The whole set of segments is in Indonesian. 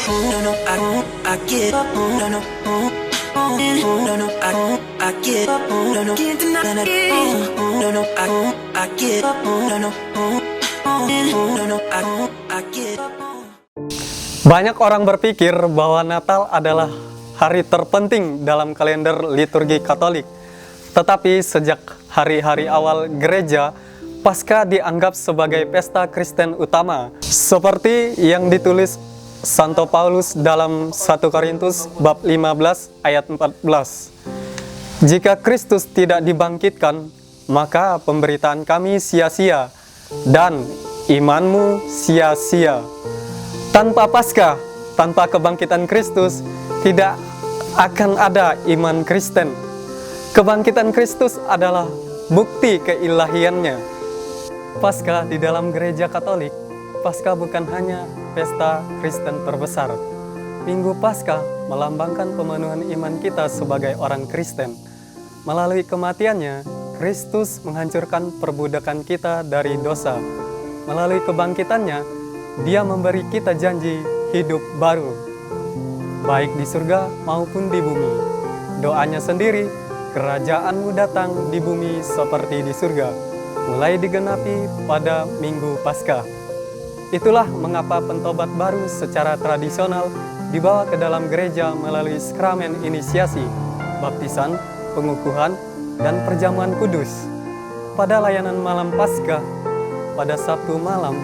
no, no, I get up, no, no, no, no, I get up, no, no, can't deny it, no, no, I get up, no, no, no, no, I get up. Banyak orang berpikir bahwa Natal adalah hari terpenting dalam kalender liturgi Katolik. Tetapi sejak hari-hari awal gereja, Paskah dianggap sebagai pesta Kristen utama, seperti yang ditulis Santo Paulus dalam 1 Korintus bab 15 ayat 14. Jika Kristus tidak dibangkitkan, maka pemberitaan kami sia-sia dan imanmu sia-sia. Tanpa Paskah, tanpa kebangkitan Kristus, tidak akan ada iman Kristen. Kebangkitan Kristus adalah bukti keilahiannya. Paskah di dalam gereja Katolik, Paskah bukan hanya pesta Kristen terbesar. Minggu Paskah melambangkan pemenuhan iman kita sebagai orang Kristen. Melalui kematiannya, Kristus menghancurkan perbudakan kita dari dosa. Melalui kebangkitannya, Dia memberi kita janji hidup baru, baik di surga maupun di bumi. Doanya sendiri, kerajaanmu datang di bumi seperti di surga, mulai digenapi pada Minggu Paskah. Itulah mengapa pentobat baru secara tradisional dibawa ke dalam gereja melalui sakramen inisiasi, baptisan, pengukuhan, dan perjamuan kudus. Pada layanan malam Paskah, pada Sabtu malam,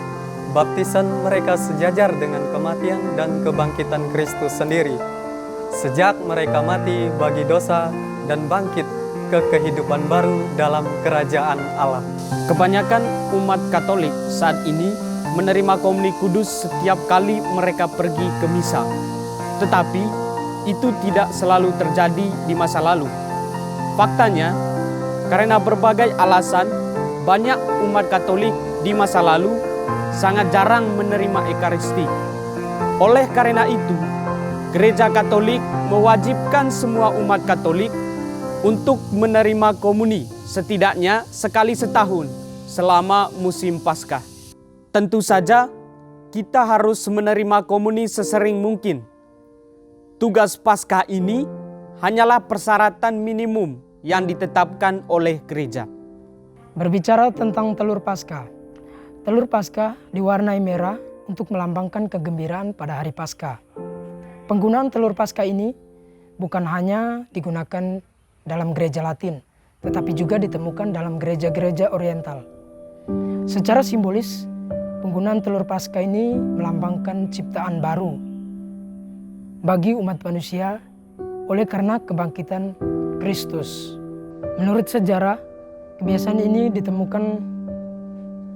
baptisan mereka sejajar dengan kematian dan kebangkitan Kristus sendiri. Sejak mereka mati bagi dosa dan bangkit ke kehidupan baru dalam kerajaan Allah. Kebanyakan umat Katolik saat ini menerima komuni kudus setiap kali mereka pergi ke misa. Tetapi itu tidak selalu terjadi di masa lalu. Faktanya, karena berbagai alasan, banyak umat Katolik di masa lalu sangat jarang menerima Ekaristi. Oleh karena itu, Gereja Katolik mewajibkan semua umat Katolik untuk menerima komuni setidaknya sekali setahun selama musim Paskah. Tentu saja, kita harus menerima komuni sesering mungkin. Tugas Paskah ini hanyalah persyaratan minimum yang ditetapkan oleh gereja. Berbicara tentang telur Paskah. Telur Paskah diwarnai merah untuk melambangkan kegembiraan pada hari Paskah. Penggunaan telur Paskah ini bukan hanya digunakan dalam gereja Latin, tetapi juga ditemukan dalam gereja-gereja Oriental. Secara simbolis, penggunaan telur Paskah ini melambangkan ciptaan baru bagi umat manusia oleh karena kebangkitan Kristus. Menurut sejarah, kebiasaan ini ditemukan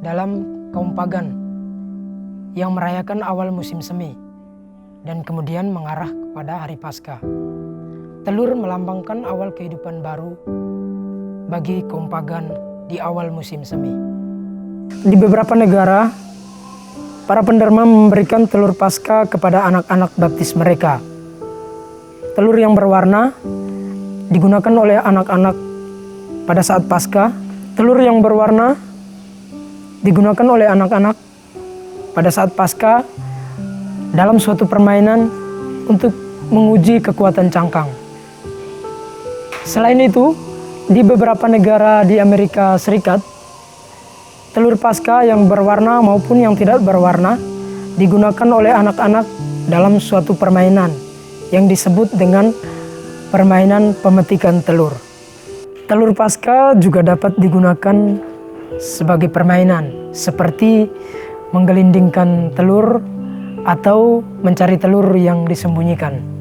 dalam kaum pagan yang merayakan awal musim semi dan kemudian mengarah kepada hari Paskah. Telur melambangkan awal kehidupan baru bagi kaum pagan di awal musim semi. Di beberapa negara, para penderma memberikan telur Paskah kepada anak-anak baptis mereka. Telur yang berwarna digunakan oleh anak-anak pada saat Paskah. Telur yang berwarna digunakan oleh anak-anak pada saat Paskah dalam suatu permainan untuk menguji kekuatan cangkang. Selain itu, di beberapa negara di Amerika Serikat, telur Paskah yang berwarna maupun yang tidak berwarna digunakan oleh anak-anak dalam suatu permainan yang disebut dengan permainan pemetikan telur. Telur Paskah juga dapat digunakan sebagai permainan, seperti menggelindingkan telur atau mencari telur yang disembunyikan.